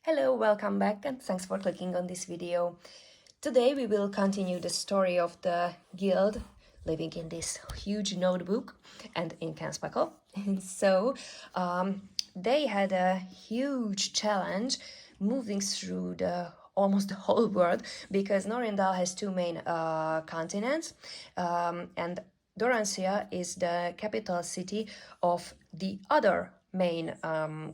Hello, welcome back and thanks for clicking on this video. Today we will continue the story of the guild living in this huge notebook and in Kanspakel. So they had a huge challenge moving through almost the whole world because Norindaal has two main continents and Dorantia is the capital city of the other main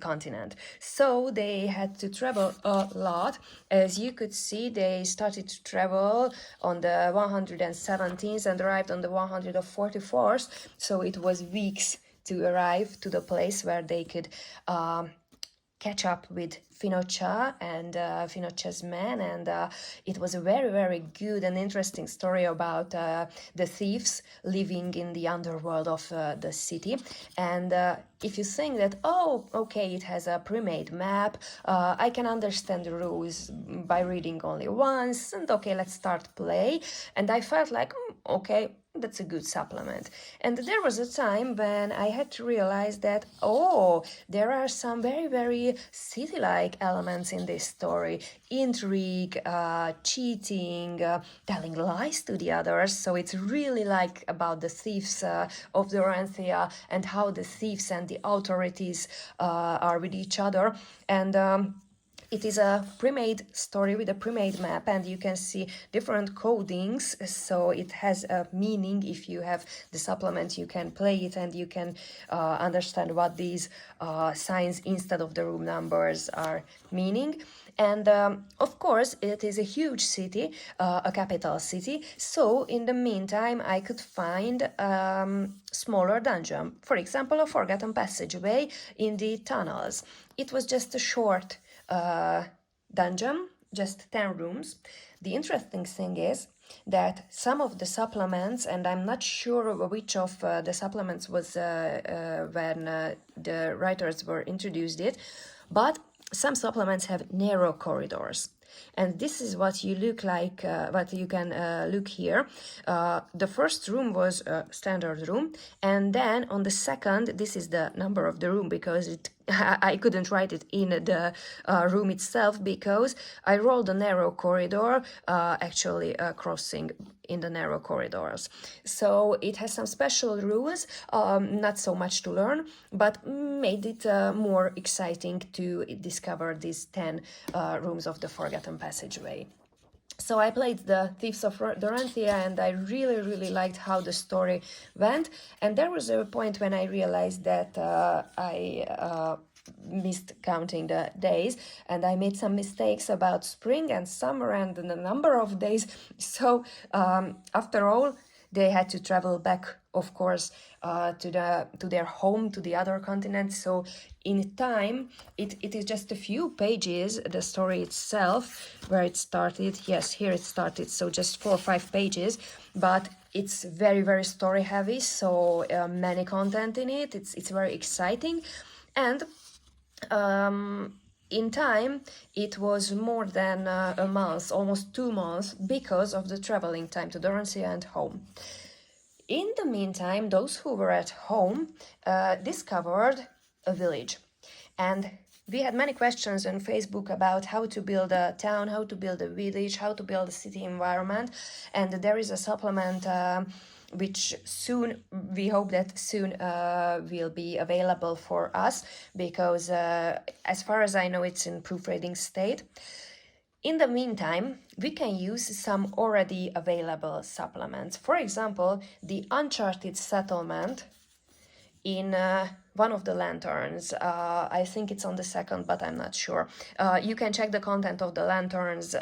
continent. So they had to travel a lot. As you could see, they started to travel on the 117th and arrived on the 144th. So it was weeks to arrive to the place where they could catch up with Finocha and Finocha's men, and it was a very, very good and interesting story about the thieves living in the underworld of the city. And if you think that, oh, okay, it has a pre-made map, I can understand the rules by reading only once, and okay, let's start play. And I felt like, okay, that's a good supplement. And there was a time when I had to realize that, oh, there are some very, very city-like elements in this story. Intrigue, cheating, telling lies to the others. So it's really like about the thieves of Dorantia and how the thieves and the authorities are with each other. And it is a pre-made story with a pre-made map, and you can see different codings, so it has a meaning. If you have the supplement, you can play it and you can understand what these signs instead of the room numbers are meaning. And of course, it is a huge city, a capital city, so in the meantime I could find smaller dungeon, for example a forgotten passageway in the tunnels. It was just a short dungeon, just 10 rooms. The interesting thing is that some of the supplements, and I'm not sure which of the supplements was when the writers were introduced it, but some supplements have narrow corridors. And this is what you look like, what you can look here. The first room was a standard room, and then on the second, this is the number of the room because I couldn't write it in the room itself because I rolled a narrow corridor, actually crossing in the narrow corridors. So it has some special rules, not so much to learn, but made it more exciting to discover these 10 rooms of the Forgotten Passageway. So I played the Thieves of Dorantia and I really, really liked how the story went. And there was a point when I realized that I missed counting the days and I made some mistakes about spring and summer and the number of days. So after all, they had to travel back, of course, to their home, to the other continent. So in time, it is just a few pages, the story itself, where it started. Yes, here it started, so just 4 or 5 pages, but it's very, very story heavy, so many content in it. It's very exciting. And in time, it was more than a month, almost 2 months, because of the traveling time to Dorantia and home. In the meantime, those who were at home discovered a village. And we had many questions on Facebook about how to build a town, how to build a village, how to build a city environment. And there is a supplement which soon, we hope that soon will be available for us because as far as I know, it's in proofreading state. In the meantime, we can use some already available supplements. For example, the Uncharted Settlement in one of the lanterns. I think it's on the second, but I'm not sure. You can check the content of the lanterns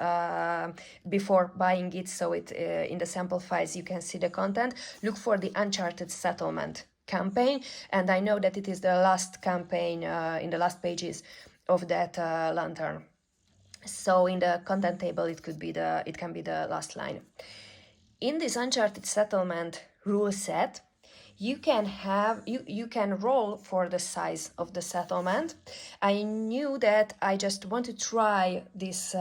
before buying it, so it in the sample files you can see the content. Look for the Uncharted Settlement campaign, and I know that it is the last campaign in the last pages of that lantern. So in the content table, it can be the last line. In this Uncharted Settlement rule set, you can roll for the size of the settlement. I knew that I just want to try this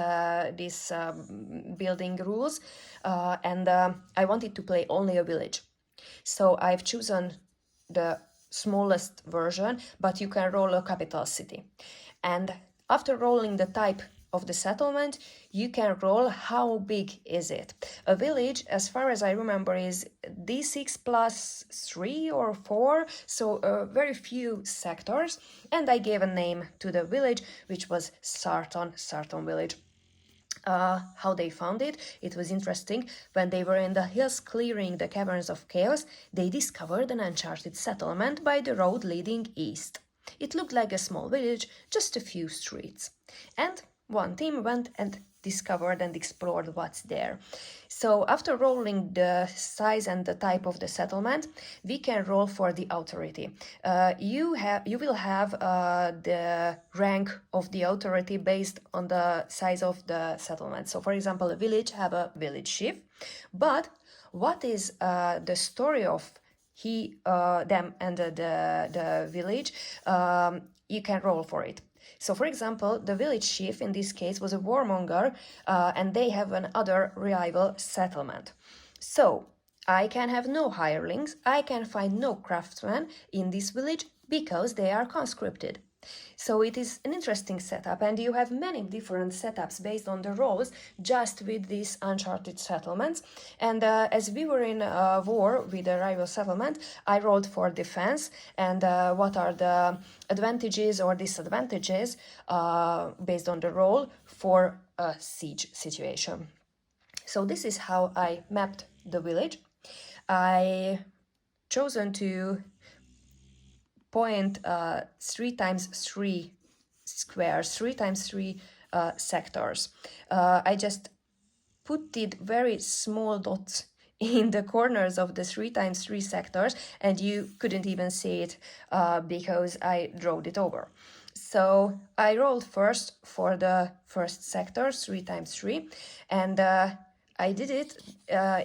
building rules, and I wanted to play only a village. So I've chosen the smallest version, but you can roll a capital city. And After rolling the type of the settlement, you can roll how big is it. A village, as far as I remember, is d6 plus 3 or 4, so very few sectors. And I gave a name to the village, which was Sarton village. How they found it. It was interesting. When they were in the hills clearing the caverns of chaos, they discovered an uncharted settlement by the road leading east. It looked like a small village, just a few streets. And one team went and discovered and explored what's there. So after rolling the size and the type of the settlement, we can roll for the authority. You will have the rank of the authority based on the size of the settlement. So for example, a village have a village chief, but what is the story of them and the village, you can roll for it. So, for example, the village chief in this case was a warmonger, and they have another rival settlement. So, I can have no hirelings, I can find no craftsmen in this village because they are conscripted. So it is an interesting setup, and you have many different setups based on the roles just with these uncharted settlements. And as we were in a war with a rival settlement, I rolled for defense and what are the advantages or disadvantages based on the role for a siege situation. So this is how I mapped the village. I chosen to point 3 times 3 squares, 3 times 3 sectors. I just put it very small dots in the corners of the 3 times 3 sectors, and you couldn't even see it because I drawed it over. So I rolled first for the first sector, 3 times 3, and I did it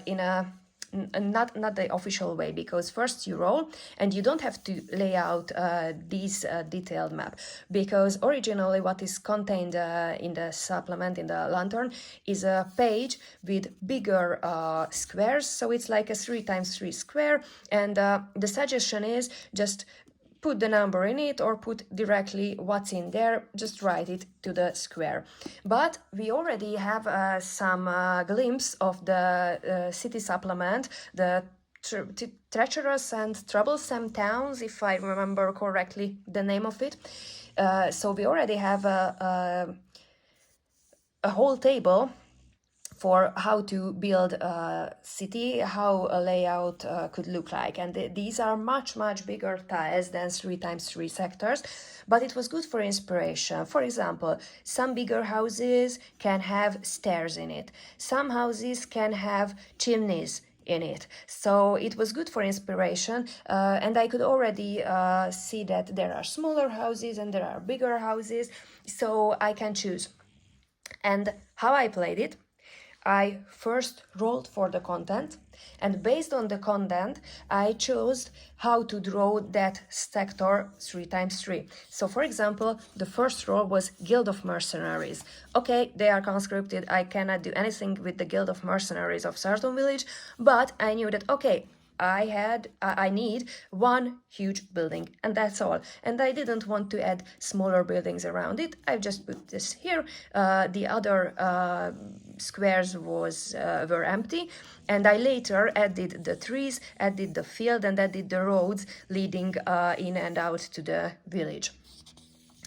in a not the official way, because first you roll and you don't have to lay out this detailed map, because originally what is contained in the supplement, in the lantern, is a page with bigger squares, so it's like a 3 times 3 square, and the suggestion is just put the number in it or put directly what's in there, just write it to the square. But we already have some glimpse of the city supplement, the treacherous and troublesome towns, if I remember correctly the name of it. So we already have a whole table for how to build a city, how a layout could look like. And these are much bigger tiles than 3 times 3 sectors, but it was good for inspiration. For example, some bigger houses can have stairs in it. Some houses can have chimneys in it. So it was good for inspiration, and I could already see that there are smaller houses and there are bigger houses, so I can choose. And how I played it, I first rolled for the content, and based on the content, I chose how to draw that sector 3 times 3. So, for example, the first roll was Guild of Mercenaries. Okay, they are conscripted, I cannot do anything with the Guild of Mercenaries of Sarton Village, but I knew that, okay, I need one huge building, and that's all. And I didn't want to add smaller buildings around it. I just put this here. The other squares were empty, and I later added the trees, added the field, and added the roads leading in and out to the village.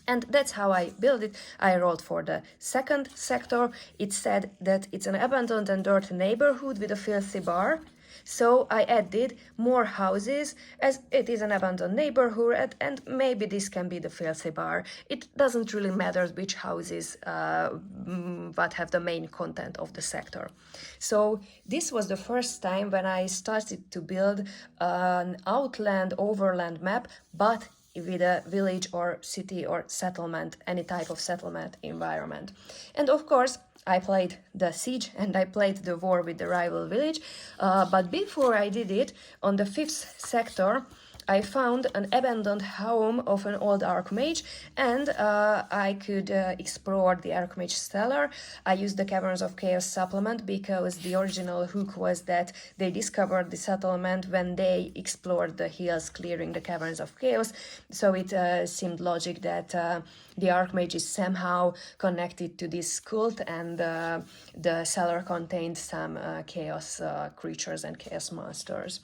And that's how I built it. I rolled for the second sector. It said that it's an abandoned and dirty neighborhood with a filthy bar. So I added more houses, as it is an abandoned neighborhood, and maybe this can be the filthy bar. It doesn't really matter which houses but have the main content of the sector. So this was the first time when I started to build an outland overland map, but with a village or city or settlement, any type of settlement environment. And of course, I played the siege and I played the war with the rival village, but before I did it, on the 5th sector, I found an abandoned home of an old Archmage, and I could explore the Archmage cellar. I used the Caverns of Chaos supplement because the original hook was that they discovered the settlement when they explored the hills, clearing the Caverns of Chaos. So it seemed logic that the Archmage is somehow connected to this cult, and the cellar contained some chaos creatures and chaos monsters.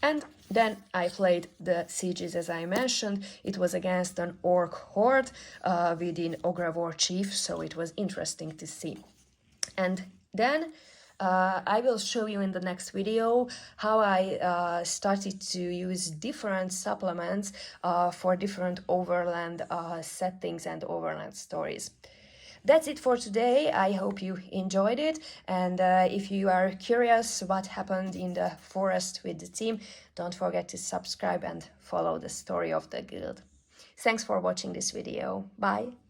And then I played the sieges, as I mentioned. It was against an orc horde within Ogre Chief, so it was interesting to see. And then I will show you in the next video how I started to use different supplements for different overland settings and overland stories. That's it for today. I hope you enjoyed it, and if you are curious what happened in the forest with the team, don't forget to subscribe and follow the story of the guild. Thanks for watching this video. Bye!